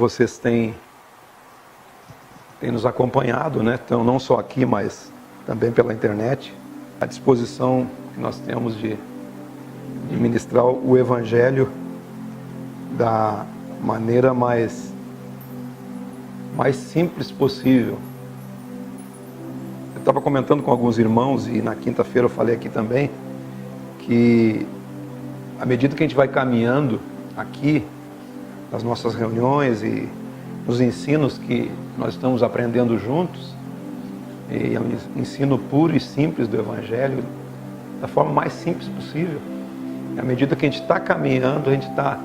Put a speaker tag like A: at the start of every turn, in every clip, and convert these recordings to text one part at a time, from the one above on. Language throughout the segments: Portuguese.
A: vocês têm nos acompanhado, né? Então, não só aqui, mas também pela internet, a disposição que nós temos de ministrar o Evangelho da maneira mais simples possível. Eu estava comentando com alguns irmãos, e na quinta-feira eu falei aqui também, que à medida que a gente vai caminhando aqui, nas nossas reuniões e nos ensinos que nós estamos aprendendo juntos, e é um ensino puro e simples do Evangelho, da forma mais simples possível. À medida que a gente está caminhando, a gente está,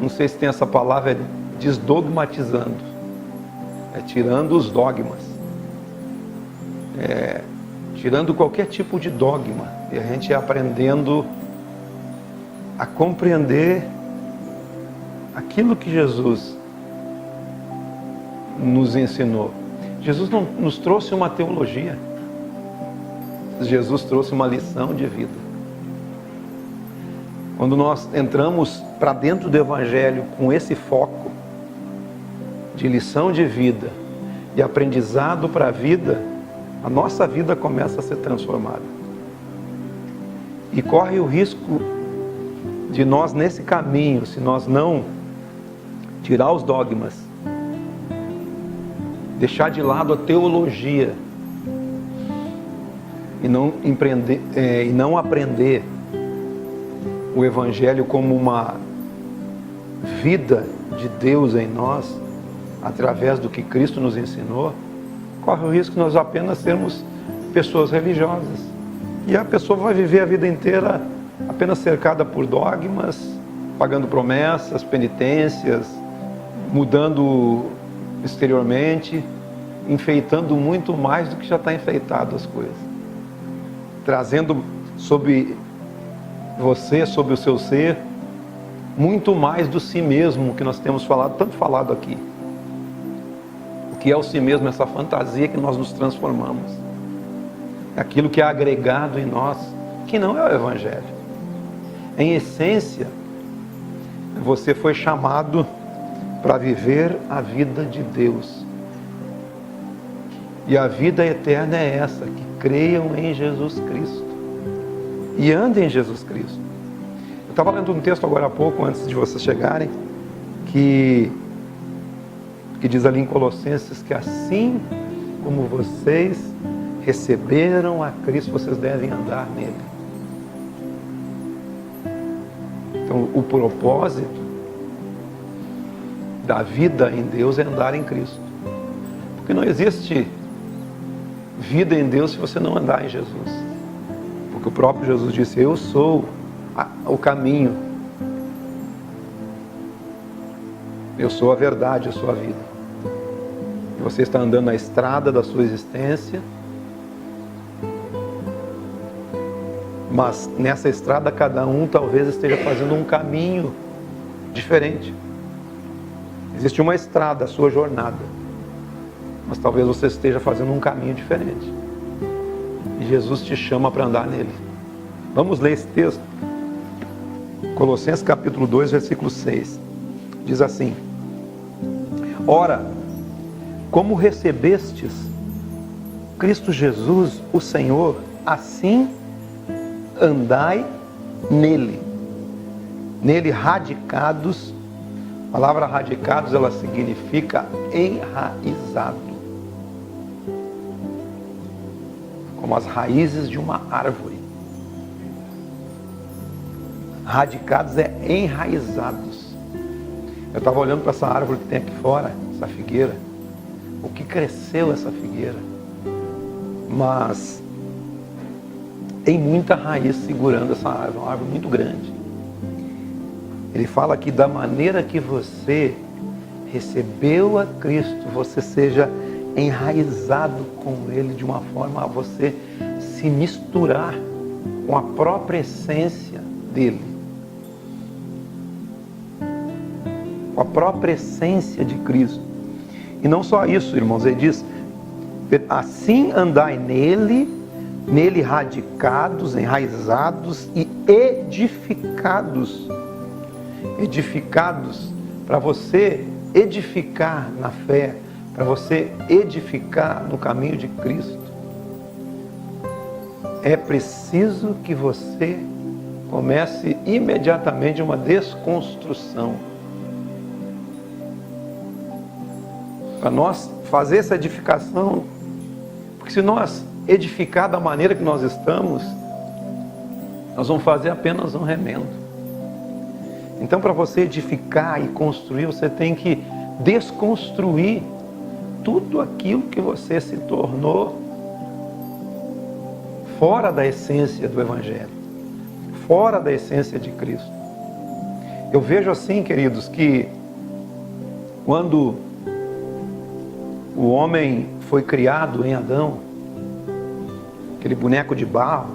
A: não sei se tem essa palavra, desdogmatizando, tirando os dogmas, tirando qualquer tipo de dogma, e a gente aprendendo a compreender aquilo que Jesus nos ensinou. Jesus não nos trouxe uma teologia, Jesus trouxe uma lição de vida. Quando nós entramos para dentro do Evangelho com esse foco de lição de vida e aprendizado para a vida, a nossa vida começa a ser transformada. E corre o risco de nós, nesse caminho, se nós não tirar os dogmas, deixar de lado a teologia e não aprender o Evangelho como uma vida de Deus em nós, através do que Cristo nos ensinou, corre o risco de nós apenas sermos pessoas religiosas. E a pessoa vai viver a vida inteira apenas cercada por dogmas, pagando promessas, penitências, mudando exteriormente, enfeitando muito mais do que já está enfeitado as coisas. Trazendo sobre você, sobre o seu ser, muito mais do si mesmo que nós temos falado, tanto falado aqui. O que é o si mesmo? Essa fantasia que nós nos transformamos. Aquilo que é agregado em nós, que não é o Evangelho. Em essência, você foi chamado para viver a vida de Deus. E a vida eterna é essa, que creiam em Jesus Cristo e andem em Jesus Cristo. Eu estava lendo um texto agora há pouco, antes de vocês chegarem, que diz ali em Colossenses que assim como vocês receberam a Cristo, vocês devem andar nele. Então, o propósito da vida em Deus é andar em Cristo. Porque não existe vida em Deus se você não andar em Jesus. Porque o próprio Jesus disse: eu sou o caminho, eu sou a verdade, eu sou a vida. E você está andando na estrada da sua existência, mas nessa estrada cada um talvez esteja fazendo um caminho diferente. Existe uma estrada, a sua jornada, mas talvez você esteja fazendo um caminho diferente. E Jesus te chama para andar nele. Vamos ler esse texto. Colossenses capítulo 2, versículo 6. Diz assim: ora, como recebestes Cristo Jesus, o Senhor, assim andai nele. Nele radicados. A palavra radicados, ela significa enraizado. Como as raízes de uma árvore. Radicados é enraizados. Eu estava olhando para essa árvore que tem aqui fora, essa figueira. O que cresceu essa figueira? Mas tem muita raiz segurando essa árvore, uma árvore muito grande. Ele fala que da maneira que você recebeu a Cristo, você seja enraizado com Ele de uma forma a você se misturar com a própria essência dele. Com a própria essência de Cristo. E não só isso, irmãos, ele diz: assim andai nele, nele radicados, enraizados e edificados. Edificados, para você edificar na fé, para você edificar no caminho de Cristo, é preciso que você comece imediatamente uma desconstrução. Para nós fazer essa edificação, porque se nós edificar da maneira que nós estamos, nós vamos fazer apenas um remendo. Então, para você edificar e construir, você tem que desconstruir tudo aquilo que você se tornou fora da essência do Evangelho, fora da essência de Cristo. Eu vejo assim, queridos, que quando o homem foi criado em Adão, aquele boneco de barro,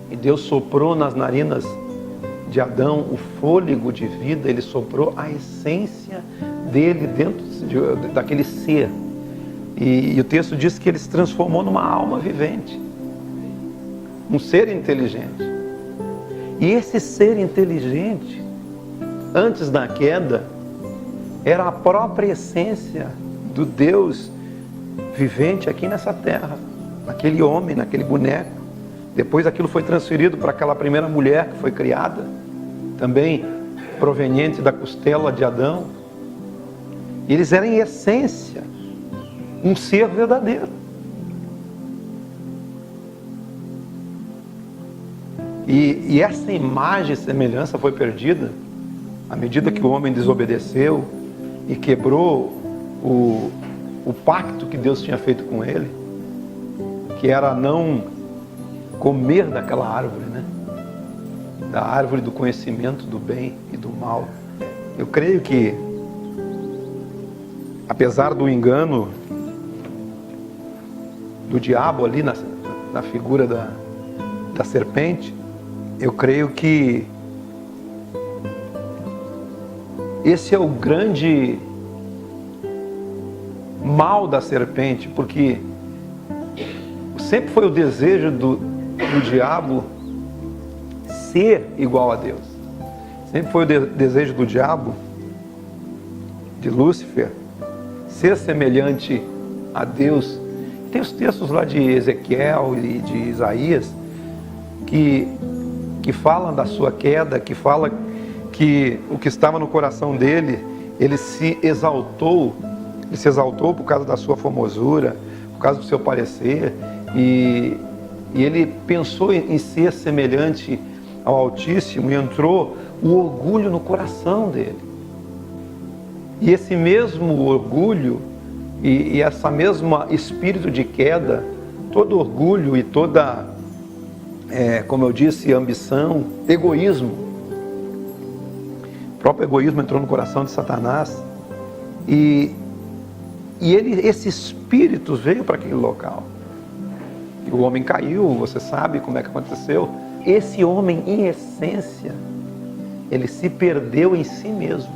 A: e Deus soprou nas narinas de Adão o fôlego de vida, ele soprou a essência dele dentro daquele ser. E o texto diz que ele se transformou numa alma vivente, um ser inteligente. E esse ser inteligente, antes da queda, era a própria essência do Deus vivente aqui nessa terra, naquele homem, naquele boneco. Depois aquilo foi transferido para aquela primeira mulher que foi criada, também proveniente da costela de Adão. E eles eram em essência um ser verdadeiro. E essa imagem e semelhança foi perdida à medida que o homem desobedeceu e quebrou o pacto que Deus tinha feito com ele, que era não comer daquela árvore, né? Da árvore do conhecimento do bem e do mal. Eu creio que, apesar do engano do diabo ali na figura da serpente, eu creio que esse é o grande mal da serpente, porque sempre foi o desejo do diabo ser igual a Deus. Sempre foi o desejo do diabo, de Lúcifer, ser semelhante a Deus. Tem os textos lá de Ezequiel e de Isaías que falam da sua queda, que falam que o que estava no coração dele, ele se exaltou por causa da sua formosura, por causa do seu parecer, e ele pensou em ser semelhante ao Altíssimo, e entrou o orgulho no coração dele. E esse mesmo orgulho e essa mesma espírito de queda, todo orgulho e toda, como eu disse, ambição, egoísmo, o próprio egoísmo entrou no coração de Satanás, e esse espírito veio para aquele local. E o homem caiu, você sabe como é que aconteceu. Esse homem, em essência, ele se perdeu em si mesmo.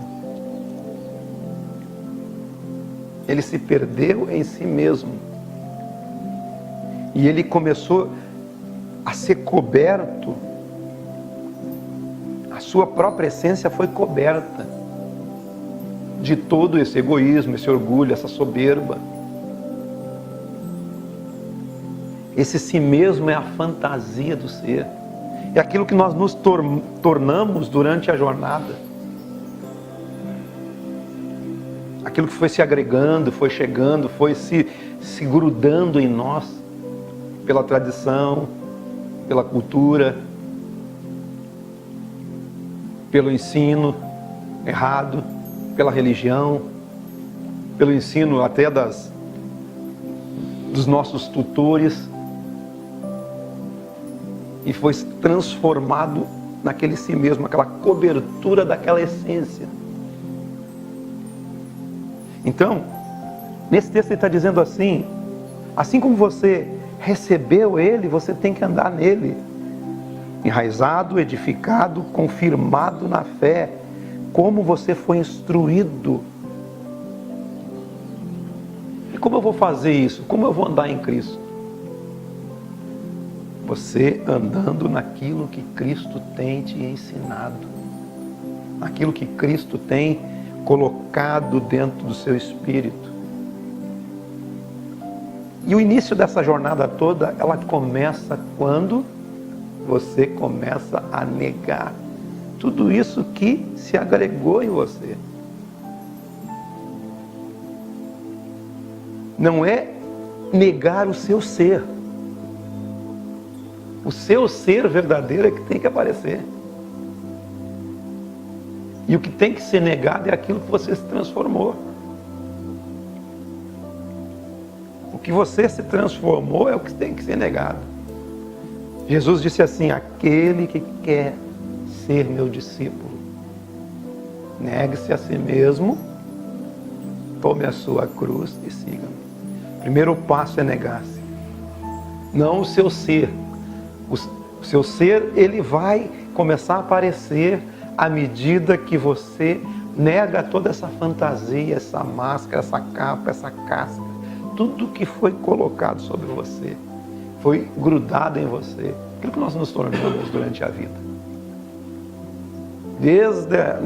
A: Ele se perdeu em si mesmo. E ele começou a ser coberto. A sua própria essência foi coberta de todo esse egoísmo, esse orgulho, essa soberba. Esse si mesmo é a fantasia do ser. É aquilo que nós nos tornamos durante a jornada. Aquilo que foi se agregando, foi chegando, foi se grudando em nós, pela tradição, pela cultura, pelo ensino errado, pela religião, pelo ensino até dos nossos tutores, e foi transformado naquele si mesmo, aquela cobertura daquela essência. Então, nesse texto ele está dizendo assim como você recebeu ele, você tem que andar nele, enraizado, edificado, confirmado na fé, como você foi instruído. E como eu vou fazer isso? Como eu vou andar em Cristo? Você andando naquilo que Cristo tem te ensinado, naquilo que Cristo tem colocado dentro do seu espírito. E o início dessa jornada toda, ela começa quando você começa a negar tudo isso que se agregou em você. Não é negar o seu ser. O seu ser verdadeiro é que tem que aparecer. E o que tem que ser negado é aquilo que você se transformou. O que você se transformou é o que tem que ser negado. Jesus disse assim: aquele que quer ser meu discípulo, negue-se a si mesmo, tome a sua cruz e siga-me. O primeiro passo é negar-se. Não o seu ser. O seu ser, ele vai começar a aparecer à medida que você nega toda essa fantasia, essa máscara, essa capa, essa casca. Tudo que foi colocado sobre você, foi grudado em você. Aquilo que nós nos tornamos durante a vida. Desde a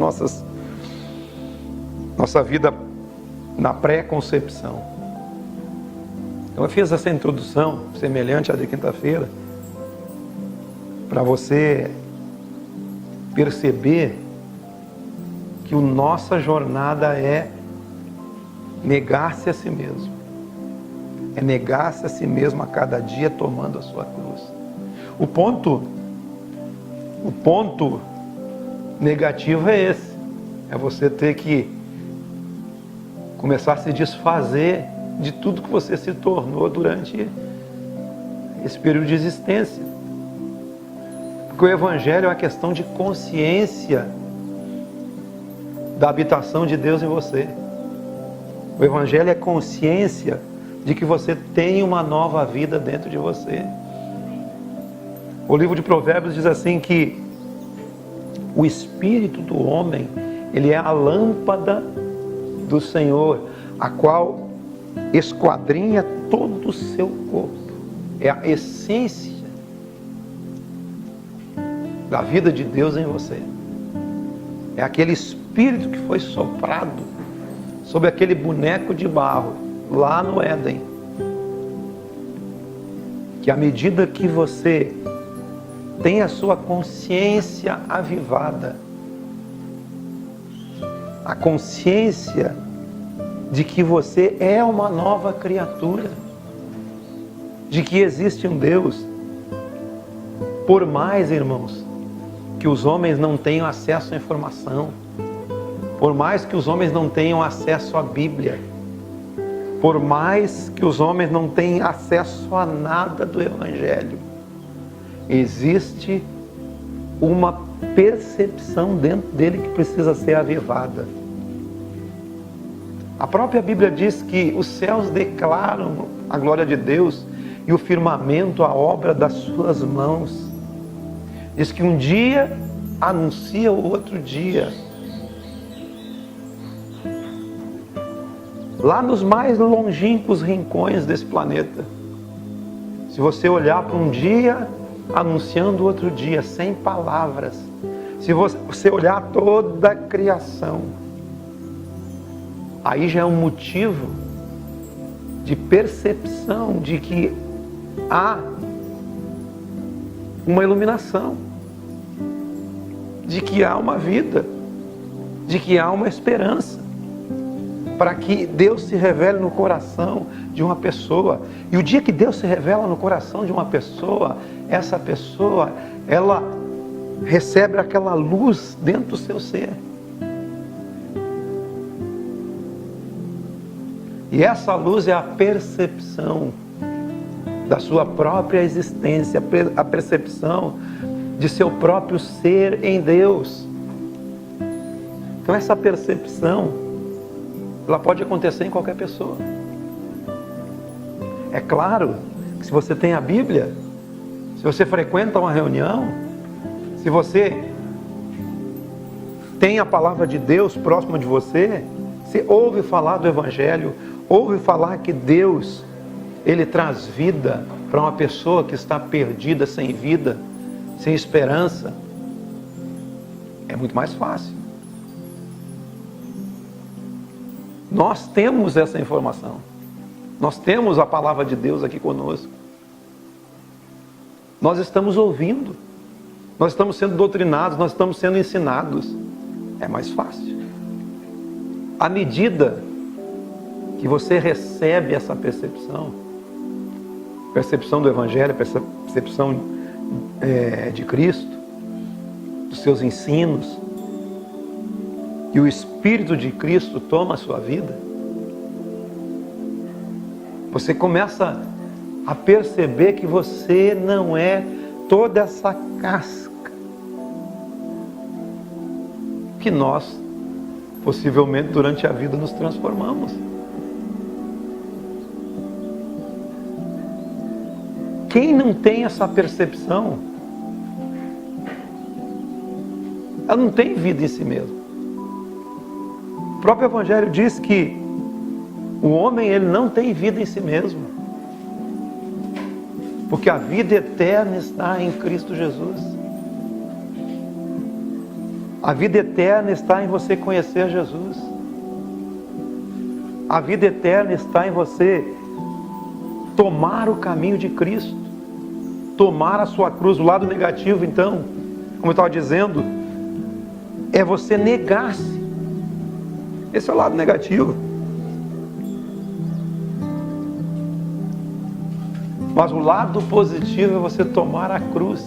A: nossa vida na pré-concepção. Então eu fiz essa introdução, semelhante à de quinta-feira, para você perceber que a nossa jornada é negar-se a si mesmo. É negar-se a si mesmo a cada dia tomando a sua cruz. O ponto negativo é esse. É você ter que começar a se desfazer de tudo que você se tornou durante esse período de existência. Porque o Evangelho é uma questão de consciência da habitação de Deus em você. O Evangelho é consciência de que você tem uma nova vida dentro de você. O livro de Provérbios diz assim que o espírito do homem, ele é a lâmpada do Senhor, a qual esquadrinha todo o seu corpo. É a essência da vida de Deus em você. É aquele espírito que foi soprado sobre aquele boneco de barro lá no Éden, que à medida que você tem a sua consciência avivada, a consciência de que você é uma nova criatura, de que existe um Deus. Por mais, irmãos, que os homens não tenham acesso à informação, por mais que os homens não tenham acesso à Bíblia, por mais que os homens não tenham acesso a nada do Evangelho, existe uma percepção dentro dele que precisa ser avivada. A própria Bíblia diz que os céus declaram a glória de Deus e o firmamento a obra das suas mãos. Diz que um dia anuncia o outro dia. Lá nos mais longínquos rincões desse planeta, se você olhar para um dia anunciando outro dia, sem palavras, se você olhar toda a criação, aí já é um motivo de percepção de que há uma iluminação, de que há uma vida, de que há uma esperança, para que Deus se revele no coração de uma pessoa. E o dia que Deus se revela no coração de uma pessoa, essa pessoa, ela recebe aquela luz dentro do seu ser. E essa luz é a percepção da sua própria existência, a percepção de seu próprio ser em Deus. Então essa percepção, ela pode acontecer em qualquer pessoa. É claro que se você tem a Bíblia, se você frequenta uma reunião, se você tem a palavra de Deus próxima de você, você ouve falar do Evangelho, ouve falar que Deus, Ele traz vida para uma pessoa que está perdida, sem vida, sem esperança, é muito mais fácil. Nós temos essa informação. Nós temos a palavra de Deus aqui conosco. Nós estamos ouvindo. Nós estamos sendo doutrinados, nós estamos sendo ensinados. É mais fácil. À medida que você recebe essa percepção do Evangelho, percepção de Cristo, dos seus ensinos, e o Espírito de Cristo toma a sua vida, você começa a perceber que você não é toda essa casca que nós, possivelmente, durante a vida nos transformamos. Quem não tem essa percepção, ela não tem vida em si mesmo. O próprio Evangelho diz que o homem, ele não tem vida em si mesmo, porque a vida eterna está em Cristo Jesus. A vida eterna está em você conhecer Jesus. A vida eterna está em você tomar o caminho de Cristo, tomar a sua cruz. O lado negativo, então, como eu estava dizendo, é você negar-se. Esse é o lado negativo. Mas o lado positivo é você tomar a cruz.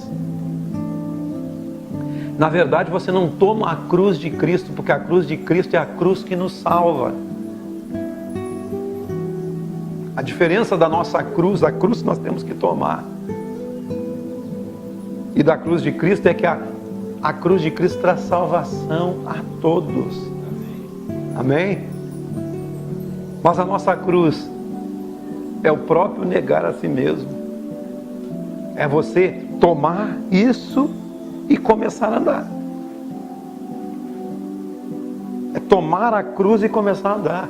A: Na verdade, você não toma a cruz de Cristo, porque a cruz de Cristo é a cruz que nos salva. A diferença da nossa cruz, a cruz que nós temos que tomar, e da cruz de Cristo, é que a cruz de Cristo traz salvação a todos. Amém? Mas a nossa cruz é o próprio negar a si mesmo. É você tomar isso e começar a andar. É tomar a cruz e começar a andar.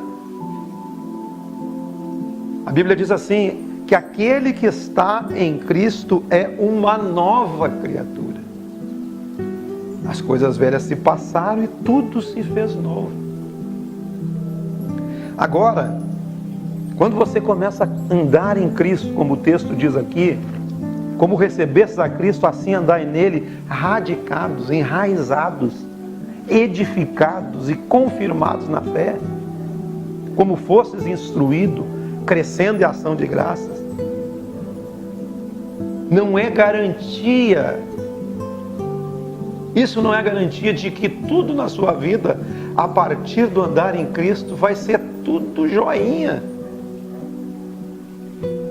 A: A Bíblia diz assim, que aquele que está em Cristo é uma nova criatura. As coisas velhas se passaram e tudo se fez novo. Agora, quando você começa a andar em Cristo, como o texto diz aqui, como recebestes a Cristo, assim andai nele, radicados, enraizados, edificados e confirmados na fé, como fostes instruído, crescendo em ação de graças. Não é garantia, isso não é garantia de que tudo na sua vida, a partir do andar em Cristo, vai ser tudo joinha.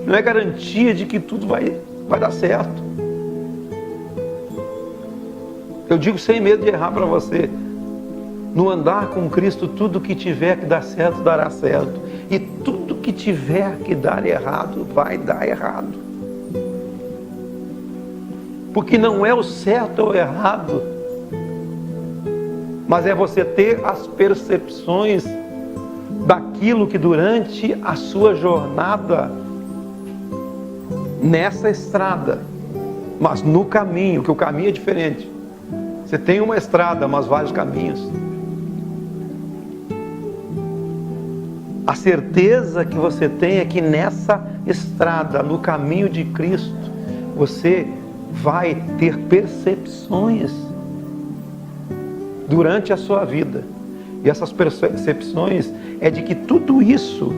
A: Não é garantia de que tudo vai dar certo. Eu digo sem medo de errar para você, no andar com Cristo, tudo que tiver que dar certo, dará certo. E tudo que tiver que dar errado, vai dar errado. Porque não é o certo ou o errado, mas é você ter as percepções daquilo que durante a sua jornada, nessa estrada, mas no caminho, que o caminho é diferente. Você tem uma estrada, mas vários caminhos. A certeza que você tem é que nessa estrada, no caminho de Cristo, você vai ter percepções durante a sua vida. E essas percepções é de que tudo isso,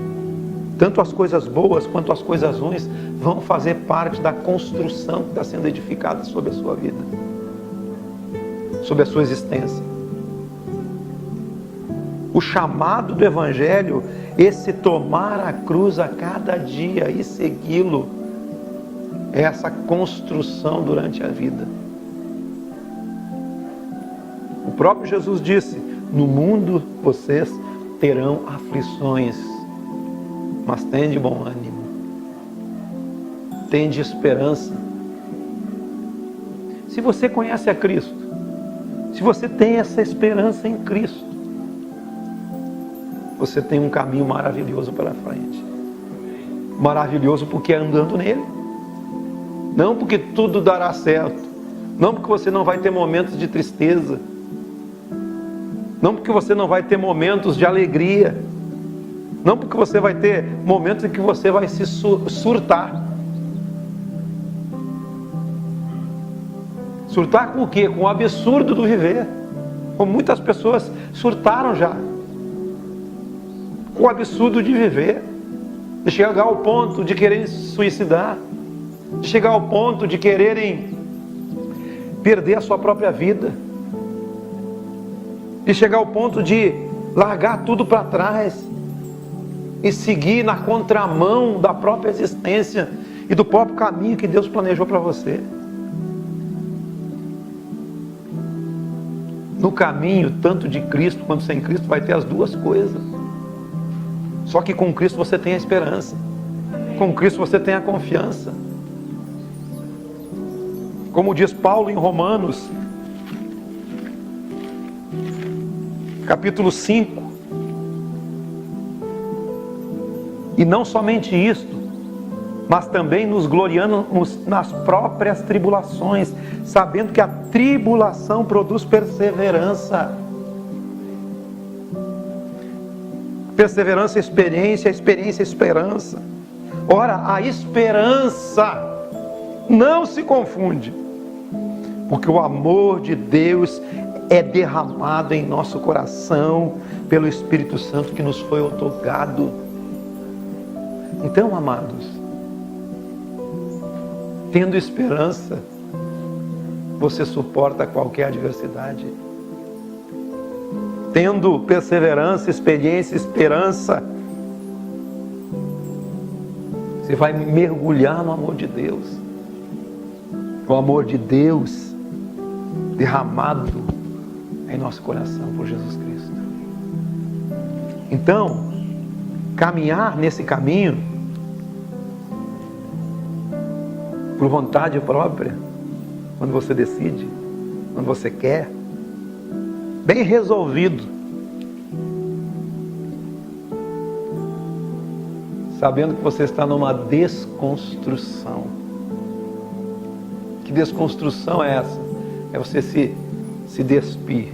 A: tanto as coisas boas quanto as coisas ruins, vão fazer parte da construção que está sendo edificada sobre a sua vida, sobre a sua existência. O chamado do Evangelho, esse tomar a cruz a cada dia e segui-lo, é essa construção durante a vida. O próprio Jesus disse, no mundo vocês terão aflições, mas tende bom ânimo, tende esperança. Se você conhece a Cristo, se você tem essa esperança em Cristo, você tem um caminho maravilhoso pela frente. Maravilhoso porque é andando nele. Não porque tudo dará certo. Não porque você não vai ter momentos de tristeza. Não porque você não vai ter momentos de alegria. Não porque você vai ter momentos em que você vai se surtar. Surtar com o quê? Com o absurdo do viver. Como muitas pessoas surtaram já. Com o absurdo de viver. De chegar ao ponto de quererem se suicidar. De chegar ao ponto de quererem perder a sua própria vida. De chegar ao ponto de largar tudo para trás. E seguir na contramão da própria existência e do próprio caminho que Deus planejou para você. No caminho, tanto de Cristo quanto sem Cristo, vai ter as duas coisas. Só que com Cristo você tem a esperança. Com Cristo você tem a confiança. Como diz Paulo em Romanos, capítulo 5. E não somente isto, mas também nos gloriamos nas próprias tribulações, sabendo que a tribulação produz perseverança. Perseverança, experiência, experiência, esperança. Ora, a esperança não se confunde, porque o amor de Deus é derramado em nosso coração pelo Espírito Santo que nos foi outorgado. Então, amados, tendo esperança, você suporta qualquer adversidade. Tendo perseverança, experiência, esperança, você vai mergulhar no amor de Deus. O amor de Deus derramado em nosso coração por Jesus Cristo. Então, caminhar nesse caminho por vontade própria, quando você decide, quando você quer, bem resolvido, sabendo que você está numa desconstrução. Que desconstrução é essa? É você se despir.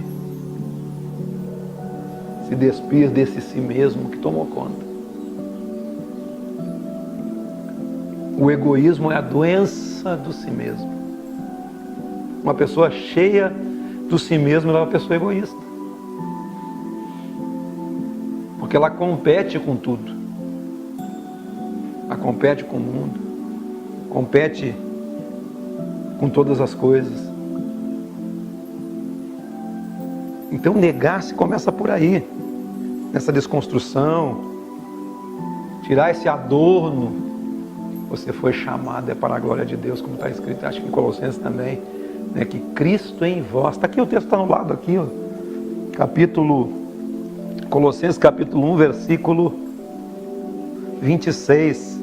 A: Se despir desse si mesmo que tomou conta. O egoísmo é a doença do si mesmo. Uma pessoa cheia do si mesmo é uma pessoa egoísta. Porque ela compete com tudo. Ela compete com o mundo. Compete com todas as coisas. Então negar-se começa por aí. Nessa desconstrução. Tirar esse adorno. Você foi chamado é para a glória de Deus, como está escrito, acho que em Colossenses também, né, que Cristo em vós, está aqui o texto, está no lado aqui, ó, Colossenses capítulo 1, versículo 26.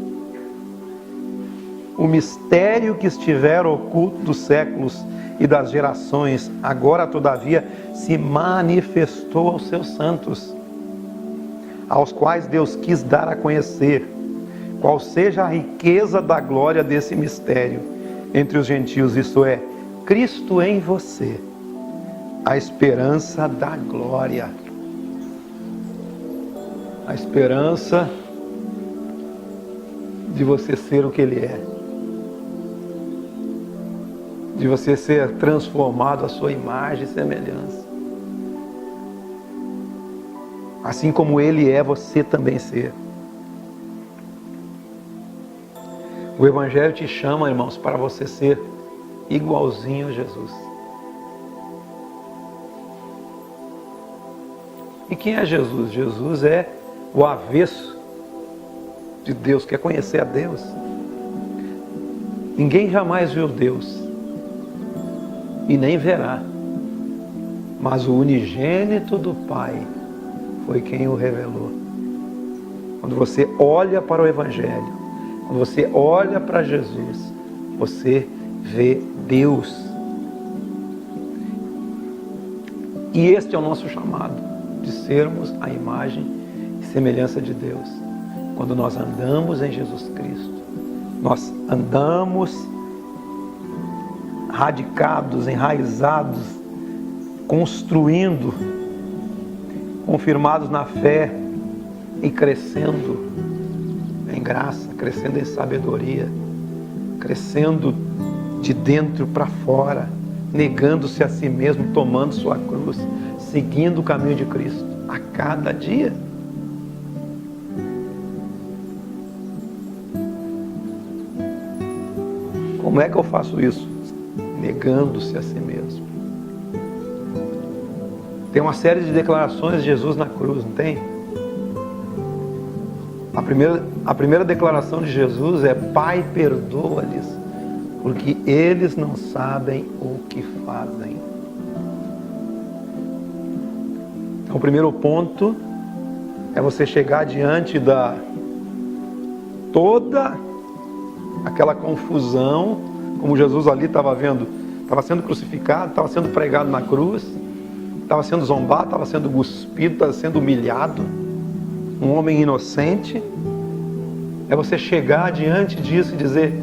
A: O mistério que estiver oculto dos séculos e das gerações, agora todavia se manifestou aos seus santos, aos quais Deus quis dar a conhecer qual seja a riqueza da glória desse mistério entre os gentios, isto é, Cristo em você, a esperança da glória. A esperança de você ser o que Ele é. De você ser transformado à sua imagem e semelhança. Assim como Ele é, você também ser. O Evangelho te chama, irmãos, para você ser igualzinho a Jesus. E quem é Jesus? Jesus é o avesso de Deus, quer conhecer a Deus. Ninguém jamais viu Deus e nem verá, mas o unigênito do Pai foi quem o revelou. Quando você olha para o Evangelho, quando você olha para Jesus, você vê Deus. E este é o nosso chamado, de sermos a imagem e semelhança de Deus. Quando nós andamos em Jesus Cristo, nós andamos radicados, enraizados, construindo, confirmados na fé, e crescendo em graça, crescendo em sabedoria, crescendo de dentro para fora, negando-se a si mesmo, tomando sua cruz, seguindo o caminho de Cristo a cada dia. Como é que eu faço isso? Negando-se a si mesmo. Tem uma série de declarações de Jesus na cruz, não tem? A primeira declaração de Jesus é: Pai, perdoa-lhes, porque eles não sabem o que fazem. Então, o primeiro ponto é você chegar diante da toda aquela confusão, como Jesus ali estava vendo, estava sendo crucificado, estava sendo pregado na cruz, estava sendo zombado, estava sendo cuspido, estava sendo humilhado, um homem inocente. É você chegar diante disso e dizer: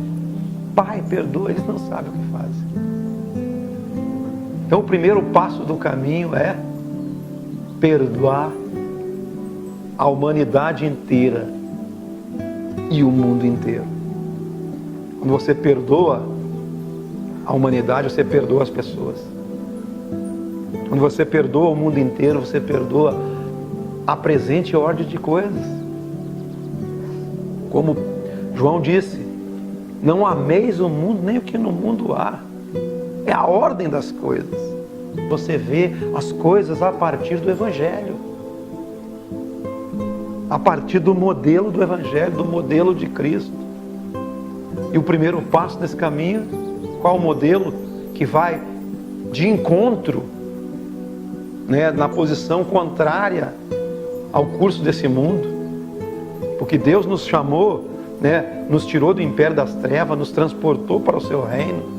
A: Pai, perdoa, eles não sabem o que fazem. Então o primeiro passo do caminho é perdoar a humanidade inteira e o mundo inteiro. Quando você perdoa a humanidade, você perdoa as pessoas. Quando você perdoa o mundo inteiro, você perdoa a presente ordem de coisas. Como João disse: não ameis o mundo, nem o que no mundo há. É a ordem das coisas. Você vê as coisas a partir do Evangelho. A partir do modelo do Evangelho, do modelo de Cristo. E o primeiro passo desse caminho, qual o modelo? Que vai de encontro, né, na posição contrária ao curso desse mundo. Porque Deus nos chamou, né, nos tirou do império das trevas, nos transportou para o seu reino.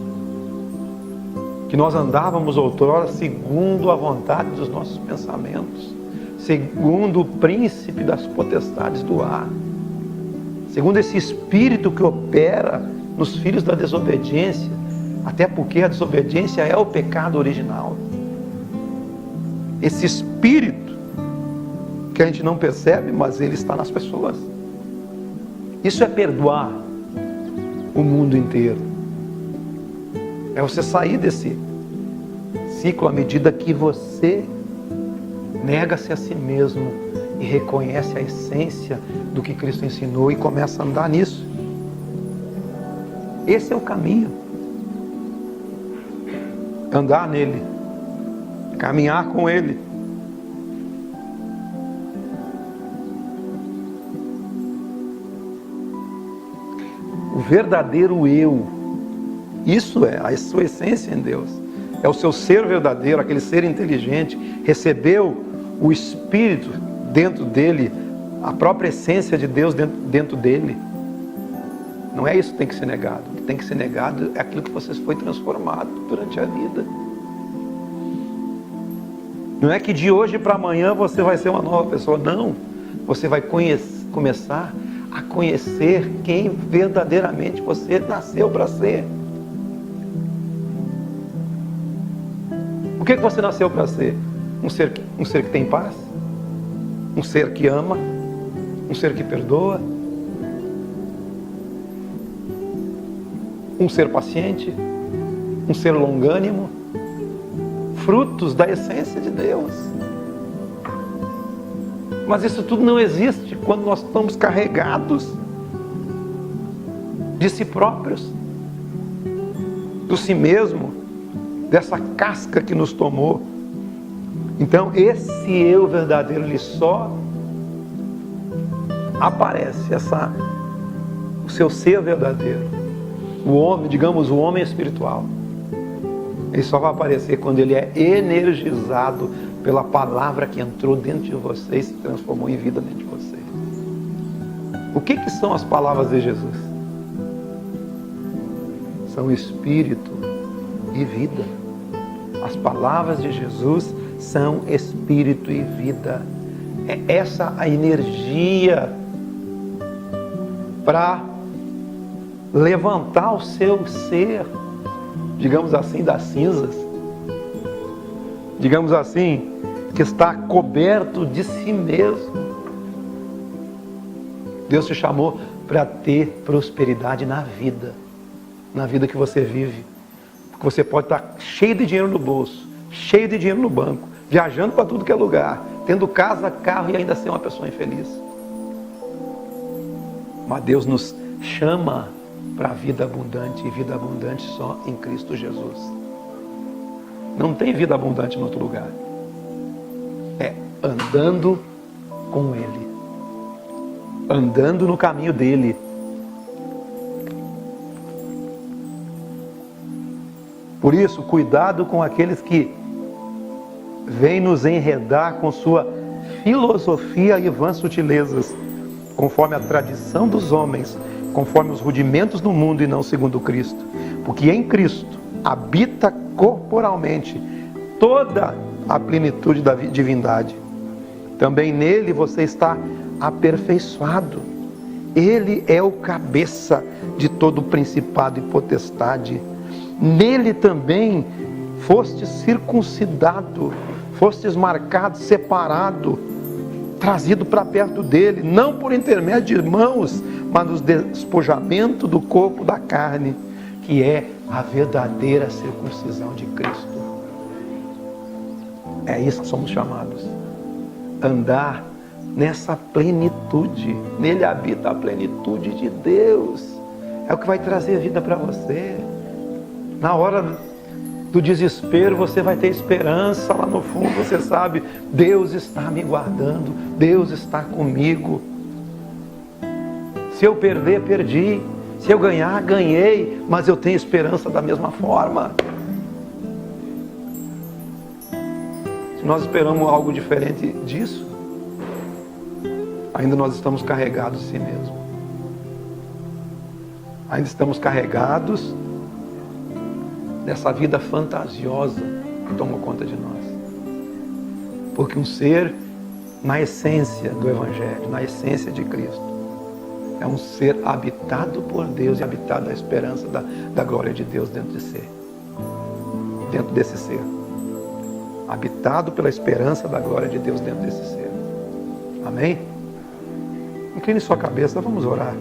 A: Que nós andávamos outrora segundo a vontade dos nossos pensamentos, segundo o príncipe das potestades do ar, segundo esse espírito que opera nos filhos da desobediência, até porque a desobediência é o pecado original. Esse espírito que a gente não percebe, mas ele está nas pessoas. Isso é perdoar o mundo inteiro. É você sair desse ciclo à medida que você nega-se a si mesmo e reconhece a essência do que Cristo ensinou e começa a andar nisso. Esse é o caminho. Andar nele, caminhar com ele. O verdadeiro eu, isso é a sua essência em Deus. É o seu ser verdadeiro, aquele ser inteligente, recebeu o Espírito dentro dele, a própria essência de Deus dentro dele. Não é isso que tem que ser negado. O que tem que ser negado é aquilo que você foi transformado durante a vida. Não é que de hoje para amanhã você vai ser uma nova pessoa. Não. Você vai começar a conhecer quem verdadeiramente você nasceu para ser. O que você nasceu para ser? Um ser que tem paz? Um ser que ama? Um ser que perdoa? Um ser paciente? Um ser longânimo? Frutos da essência de Deus. Mas isso tudo não existe quando nós estamos carregados de si próprios, do si mesmo, dessa casca que nos tomou. Então esse eu verdadeiro, ele só aparece, o seu ser verdadeiro, o homem, digamos, o homem espiritual, ele só vai aparecer quando ele é energizado pela palavra que entrou dentro de você e se transformou em vida dentro de você. O que são as palavras de Jesus? São espírito e vida. As palavras de Jesus são espírito e vida. É essa a energia para levantar o seu ser, digamos assim, das cinzas. Digamos assim, que está coberto de si mesmo. Deus te chamou para ter prosperidade na vida que você vive. Porque você pode estar cheio de dinheiro no bolso, cheio de dinheiro no banco, viajando para tudo que é lugar, tendo casa, carro e ainda ser uma pessoa infeliz. Mas Deus nos chama para a vida abundante, e vida abundante só em Cristo Jesus. Não tem vida abundante em outro lugar. É andando com Ele, andando no caminho dEle. Por isso, cuidado com aqueles que vêm nos enredar com sua filosofia e vãs sutilezas, conforme a tradição dos homens, conforme os rudimentos do mundo e não segundo Cristo. Porque em Cristo habita corporalmente toda a plenitude da divindade. Também nele você está aperfeiçoado. Ele é o cabeça de todo principado e potestade. Nele também fostes circuncidado, fostes marcado, separado, trazido para perto dele, não por intermédio de mãos, mas no despojamento do corpo da carne, que é a verdadeira circuncisão de Cristo. É isso que somos chamados. Andar nessa plenitude. Nele habita a plenitude de Deus. É o que vai trazer vida para você. Na hora do desespero, você vai ter esperança lá no fundo. Você sabe, Deus está me guardando, Deus está comigo. Se eu perder, perdi. Se eu ganhar, ganhei. Mas eu tenho esperança da mesma forma. Se nós esperamos algo diferente disso, ainda nós estamos carregados de si mesmo. Ainda estamos carregados dessa vida fantasiosa que tomou conta de nós. Porque um ser na essência do Evangelho, na essência de Cristo, é um ser habitado por Deus e habitado da esperança da glória de Deus dentro desse ser. Habitado pela esperança da glória de Deus dentro desse ser. Amém? Incline sua cabeça, vamos orar.